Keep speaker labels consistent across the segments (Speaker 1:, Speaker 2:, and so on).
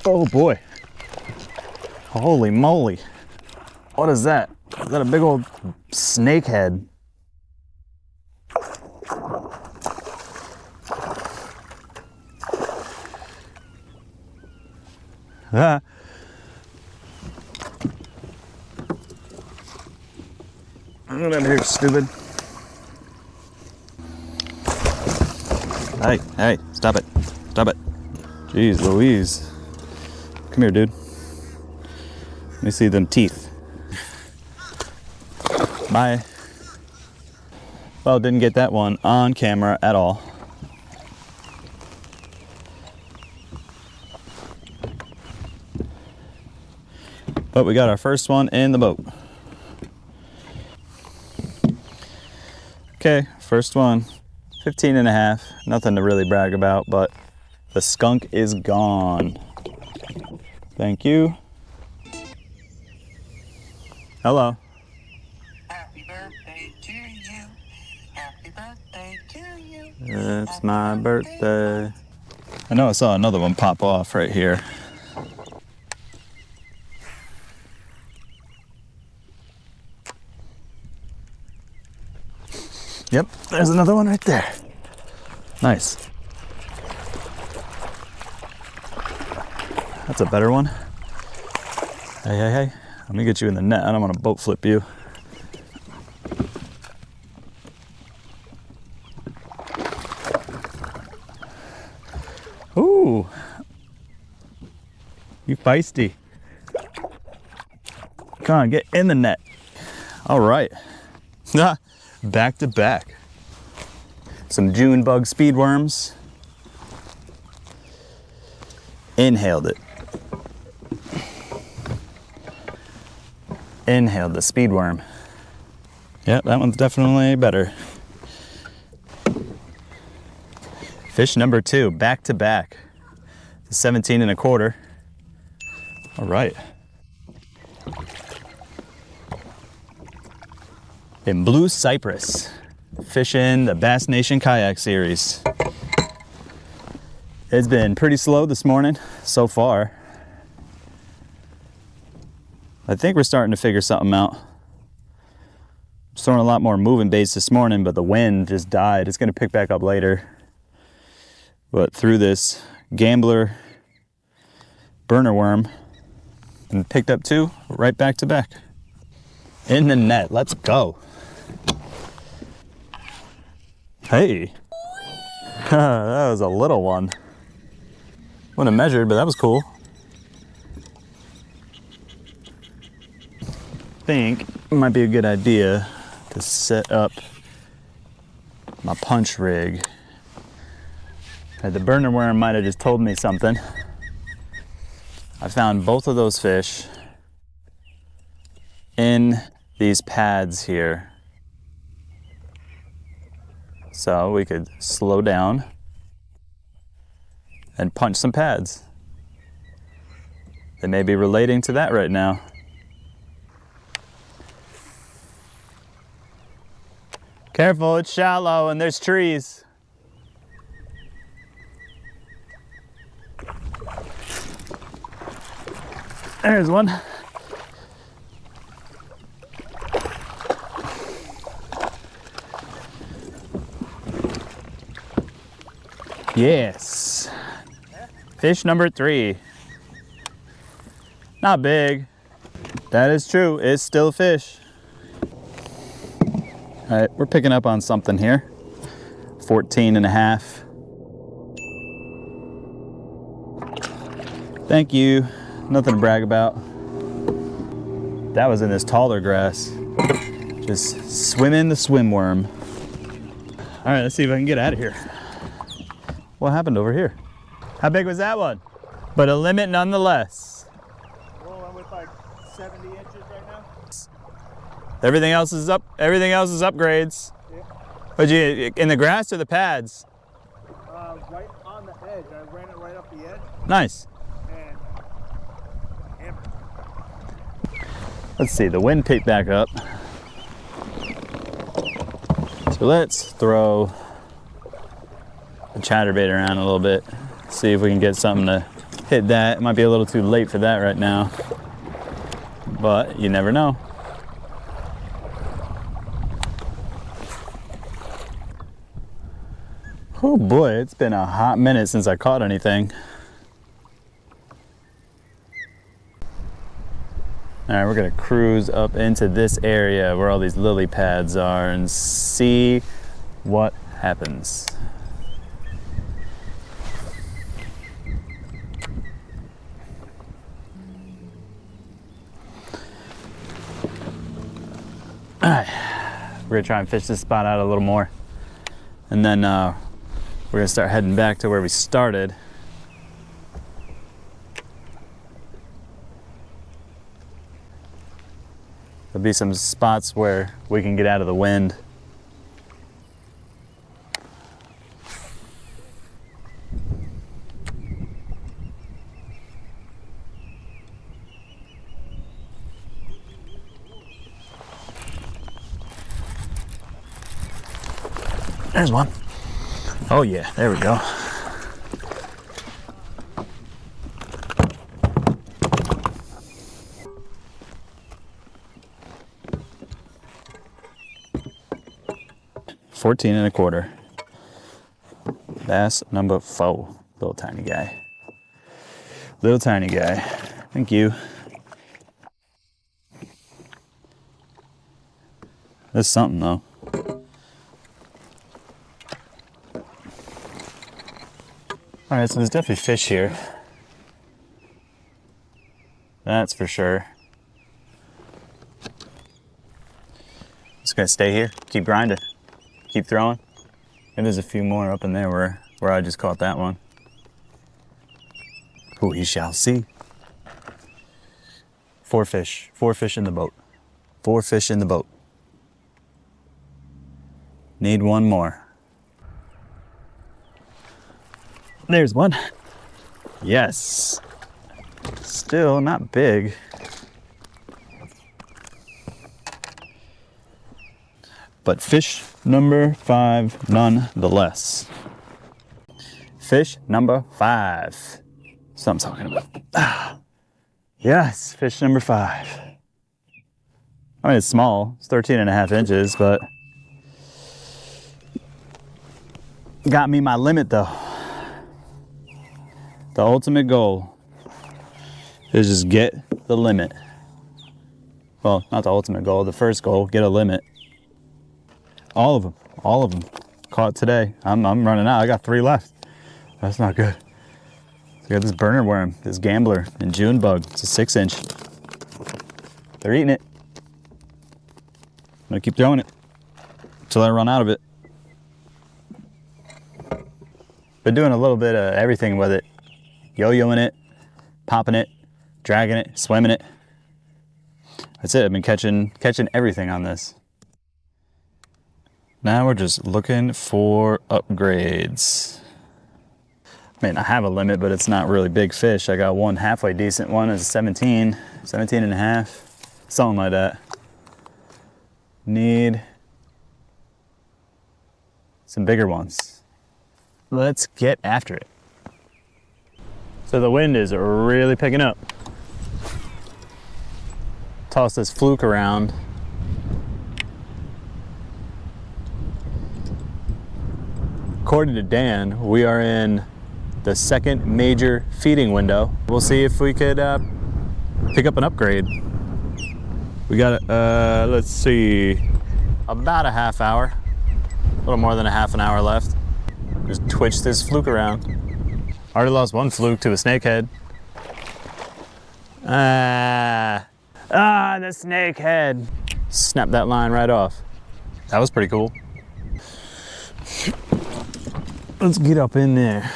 Speaker 1: Oh boy. Holy moly. What is that? Is that a big old snake head? Ah. Get out of here, stupid. Hey, stop it. Stop it. Jeez Louise. Come here, dude. Let me see them teeth. Bye. Well, didn't get that one on camera at all. But we got our first one in the boat. Okay, first one, 15 and a half. Nothing to really brag about, but the skunk is gone. Thank you. Hello.
Speaker 2: Happy birthday to you. Happy birthday to you.
Speaker 1: It's my birthday. I know I saw another one pop off right here. Yep, there's another one right there. Nice. That's a better one. Hey. Let me get you in the net. I don't want to boat flip you. Ooh. You feisty. Come on, get in the net. All right. Back to back. Some Junebug speed worms. Inhaled it. Inhaled the speed worm. Yep, that one's definitely better. Fish number 2, back to back. 17 and a quarter. All right. In Blue Cypress, fishing the Bass Nation Kayak Series. It's been pretty slow this morning so far. I think we're starting to figure something out. Just throwing a lot more moving baits this morning, but the wind just died. It's gonna pick back up later. But through this gambler burner worm, and picked up 2 right back to back. In the net, let's go. Hey, that was a little one. Wouldn't have measured, but that was cool. I think it might be a good idea to set up my punch rig. The burner worm might have just told me something. I found both of those fish in these pads here. So we could slow down and punch some pads. They may be relating to that right now. Careful, it's shallow and there's trees. There's one. Yes. Fish number 3. Not big. That is true. It's still a fish. All right, we're picking up on something here. 14 and a half. Thank you. Nothing to brag about. That was in this taller grass. Just swimming the swim worm. All right, let's see if I can get out of here. What happened over here? How big was that one? But a limit nonetheless.
Speaker 3: Rolling with like 70 inches right now.
Speaker 1: Everything else is up. Everything else is upgrades.
Speaker 3: Yeah.
Speaker 1: But you in the grass or the pads?
Speaker 3: Right on the edge. I ran it right up the edge
Speaker 1: Nice.
Speaker 3: and hammered.
Speaker 1: Let's see. The wind picked back up. So let's throw the chatterbait around a little bit. See if we can get something to hit that. It might be a little too late for that right now, but you never know. Oh boy, it's been a hot minute since I caught anything. All right, we're gonna cruise up into this area where all these lily pads are and see what happens. All right, we're gonna try and fish this spot out a little more, and then we're gonna start heading back to where we started. There'll be some spots where we can get out of the wind. There's one. Oh yeah, there we go. $14.25. Bass number 4. Little tiny guy. Little tiny guy. Thank you. That's something though. All right, so there's definitely fish here. That's for sure. Just gonna stay here, keep grinding, keep throwing. And there's a few more up in there where I just caught that one. Who we shall see. 4 fish. 4 fish in the boat. 4 fish in the boat. Need one more. There's one. Yes. Still not big. But fish number 5 nonetheless. Fish number 5. That's what I'm talking about. Ah. Yes, fish number 5. I mean, it's small. It's 13.5 inches, but got me my limit though. The ultimate goal is just get the limit. Well, not the ultimate goal, the first goal, get a limit. All of them caught today. I'm running out. I got 3 left. That's not good. So I got this burner worm, this gambler, and Junebug. It's a 6-inch. They're eating it. I'm gonna keep throwing it until I run out of it. Been doing a little bit of everything with it. Yo-yoing it, popping it, dragging it, swimming it. That's it. I've been catching everything on this. Now we're just looking for upgrades. I mean, I have a limit, but it's not really big fish. I got one halfway decent one. It's a 17 and a half, something like that. Need some bigger ones. Let's get after it. So the wind is really picking up. Toss this fluke around. According to Dan, we are in the second major feeding window. We'll see if we could pick up an upgrade. We got, let's see, about a half hour, a little more than a half an hour left. Just twitch this fluke around. Already lost one fluke to a snakehead. The snakehead. Snap that line right off. That was pretty cool. Let's get up in there.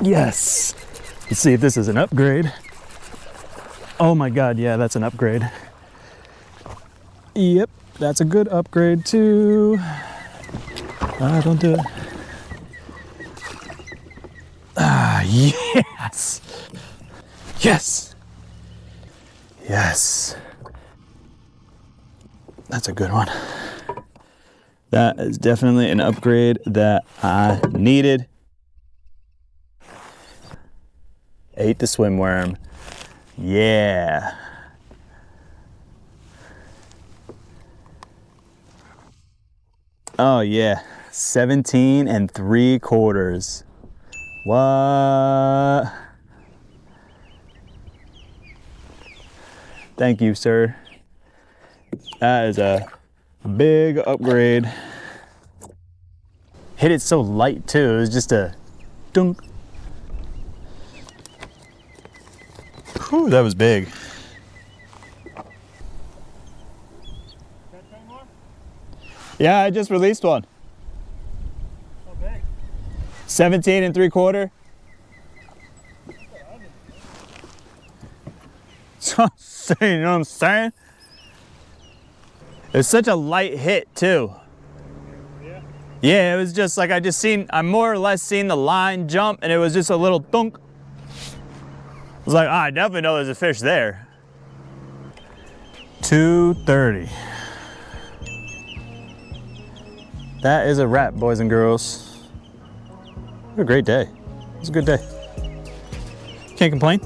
Speaker 1: Yes. Let's see if this is an upgrade. Oh my God, yeah, that's an upgrade. Yep, that's a good upgrade too. Don't do it. Yes. Yes. Yes. That's a good one. That is definitely an upgrade that I needed. Ate the swim worm. Yeah. Oh yeah, 17 3/4. What? Thank you, sir. That is a big upgrade. Hit it so light too, it was just a dunk. Whew, that was big. Yeah, I just released one.
Speaker 3: How big?
Speaker 1: 17 3/4. You know what I'm saying? It's such a light hit too.
Speaker 3: Yeah.
Speaker 1: Yeah, it was just like I more or less seen the line jump and it was just a little thunk. I was like, I definitely know there's a fish there. 2:30. That is a wrap, boys and girls. What a great day. It was a good day. Can't complain.